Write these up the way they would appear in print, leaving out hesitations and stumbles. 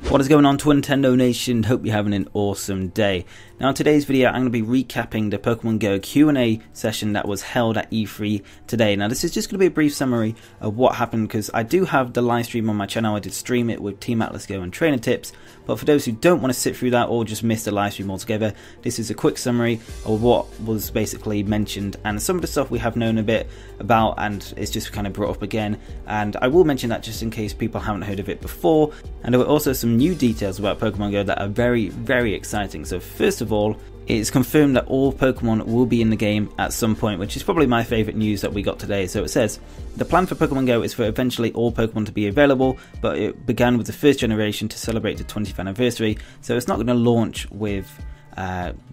What is going on, Twintendo Nation? Hope you're having an awesome day. Now in today's video I'm going to be recapping the Pokemon GO Q&A session that was held at E3 today. Now this is just going to be a brief summary of what happened, because I do have the live stream on my channel. I did stream it with Team Atlas Go and trainer tips, but for those who don't want to sit through that or just miss the live stream altogether, this is a quick summary of what was basically mentioned and some of the stuff we have known a bit about, and it's just kind of brought up again. And I will mention that just in case people haven't heard of it before. And there were also some new details about Pokemon GO that are very, very exciting. So first of all, it's confirmed that all Pokemon will be in the game at some point, which is probably my favourite news that we got today. So it says, the plan for Pokemon GO is for eventually all Pokemon to be available, but it began with the first generation to celebrate the 20th anniversary. So it's not going to launch with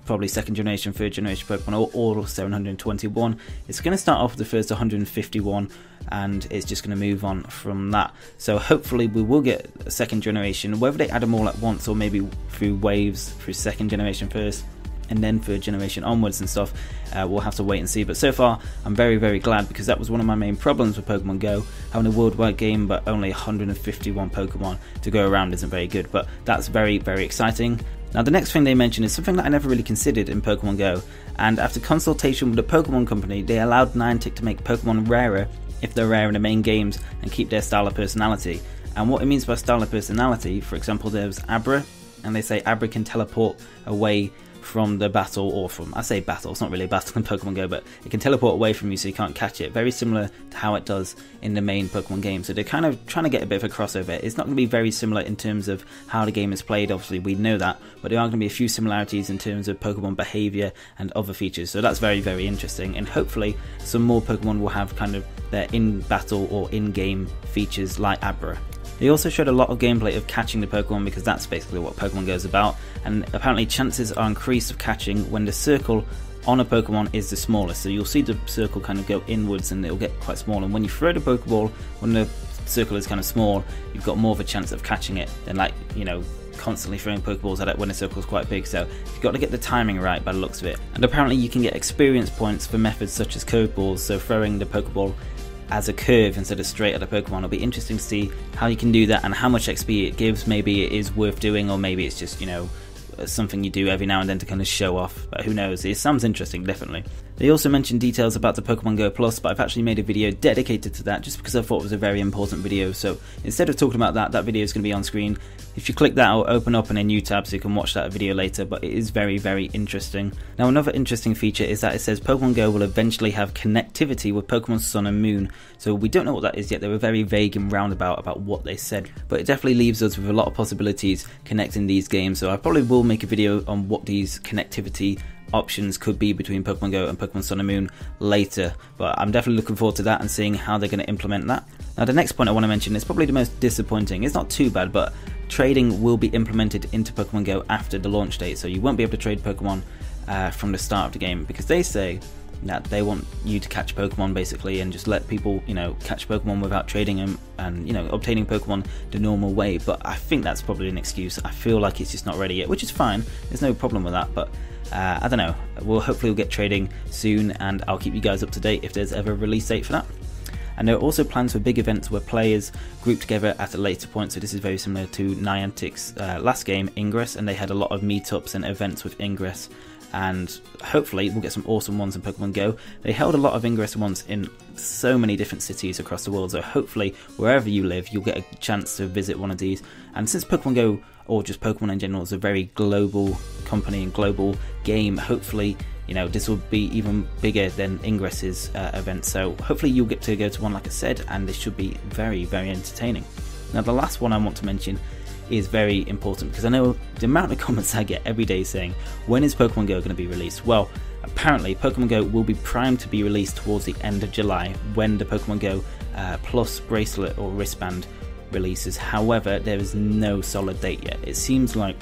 probably second generation, third generation Pokemon, or all 721. It's going to start off with the first 151, and it's just going to move on from that. So hopefully we will get a second generation, whether they add them all at once or maybe through waves, through second generation first and then third generation onwards and stuff. We'll have to wait and see, but so far I'm very, very glad, because that was one of my main problems with Pokemon GO. Having a worldwide game but only 151 Pokemon to go around isn't very good, but that's very, very exciting. Now the next thing they mentioned is something that I never really considered in Pokemon GO, and after consultation with the Pokemon company, they allowed Niantic to make Pokemon rarer if they're rare in the main games and keep their style of personality. And what it means by style of personality, for example, there's Abra, and they say Abra can teleport away from the battle, or from, I say battle, it's not really a battle in Pokemon GO, but it can teleport away from you so you can't catch it, very similar to how it does in the main Pokemon game. So they're kind of trying to get a bit of a crossover. It's not going to be very similar in terms of how the game is played, obviously we know that, but there are going to be a few similarities in terms of Pokemon behaviour and other features, so that's very, very interesting, and hopefully some more Pokemon will have kind of their in-battle or in-game features like Abra. They also showed a lot of gameplay of catching the Pokemon, because that's basically what Pokemon GO is about, and apparently chances are increased of catching when the circle on a Pokemon is the smallest. So you'll see the circle kind of go inwards and it'll get quite small, and when you throw the Pokeball, when the circle is kind of small, you've got more of a chance of catching it than, like, you know, constantly throwing Pokeballs at it when the circle is quite big. So you've got to get the timing right by the looks of it. And apparently you can get experience points for methods such as curveballs, so throwing the Pokeball as a curve instead of straight at a Pokemon. It'll be interesting to see how you can do that and how much XP it gives. Maybe it is worth doing, or maybe it's just, you know, something you do every now and then to kind of show off, but who knows. It sounds interesting, definitely. They also mentioned details about the Pokemon GO Plus, but I've actually made a video dedicated to that just because I thought it was a very important video. So instead of talking about that, that video is going to be on screen. If you click that, it'll open up in a new tab so you can watch that video later, but it is very, very interesting. Now another interesting feature is that it says Pokemon GO will eventually have connectivity with Pokemon Sun and Moon. So we don't know what that is yet. They were very vague and roundabout about what they said, but it definitely leaves us with a lot of possibilities connecting these games. So I probably will make a video on what these connectivity options could be between Pokemon GO and Pokemon Sun and Moon later, but I'm definitely looking forward to that and seeing how they're going to implement that. Now the next point I want to mention is probably the most disappointing. It's not too bad, but trading will be implemented into Pokemon GO after the launch date, so you won't be able to trade Pokemon from the start of the game, because they say that they want you to catch Pokemon basically and just let people, you know, catch Pokemon without trading them and, you know, obtaining Pokemon the normal way. But I think that's probably an excuse. I feel like it's just not ready yet, which is fine. There's no problem with that, but I don't know. Hopefully we'll get trading soon, and I'll keep you guys up to date if there's ever a release date for that. And there are also plans for big events where players group together at a later point. So this is very similar to Niantic's last game, Ingress, and they had a lot of meetups and events with Ingress. And hopefully we'll get some awesome ones in Pokemon GO. They held a lot of Ingress ones in so many different cities across the world, so hopefully wherever you live you'll get a chance to visit one of these. And since Pokemon GO, or just Pokemon in general, is a very global company and global game, hopefully, you know, this will be even bigger than Ingress's event. So hopefully you'll get to go to one, like I said, and this should be very, very entertaining. Now the last one I want to mention is very important, because I know the amount of comments I get every day saying, when is Pokemon GO going to be released? Well, apparently Pokemon GO will be primed to be released towards the end of July, when the Pokemon GO Plus bracelet or wristband releases. However, there is no solid date yet. It seems like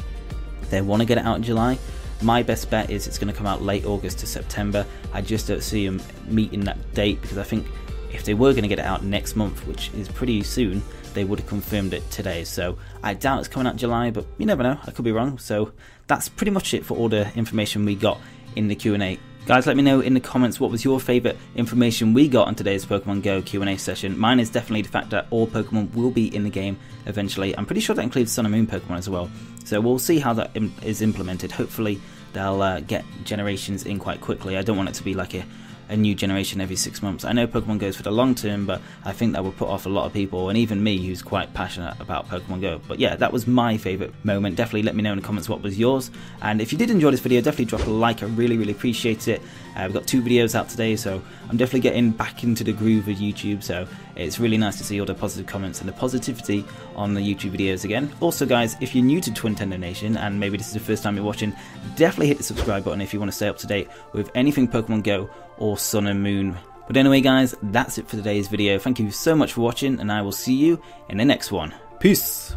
they want to get it out in July. My best bet is it's going to come out late August to September. I just don't see them meeting that date, because I think if they were going to get it out next month, which is pretty soon, they would have confirmed it today. So I doubt it's coming out in July, but you never know, I could be wrong. So that's pretty much it for all the information we got in the Q&A Guys, let me know in the comments what was your favourite information we got on today's Pokemon Go Q&A session. Mine is definitely the fact that all Pokemon will be in the game eventually. I'm pretty sure that includes Sun and Moon Pokemon as well. So we'll see how that is implemented. Hopefully they'll get generations in quite quickly. I don't want it to be like a new generation every 6 months. I know Pokemon goes for the long term, but I think that will put off a lot of people, and even me, who's quite passionate about Pokemon Go. But yeah, that was my favourite moment. Definitely let me know in the comments what was yours, and if you did enjoy this video, definitely drop a like. I really appreciate it. We've got 2 videos out today, so I'm definitely getting back into the groove of YouTube, so it's really nice to see all the positive comments and the positivity on the YouTube videos again. Also guys, if you're new to Twintendo Nation, and maybe this is the first time you're watching, definitely hit the subscribe button if you want to stay up to date with anything Pokemon Go or Sun and Moon. But anyway guys, that's it for today's video. Thank you so much for watching, and I will see you in the next one. Peace!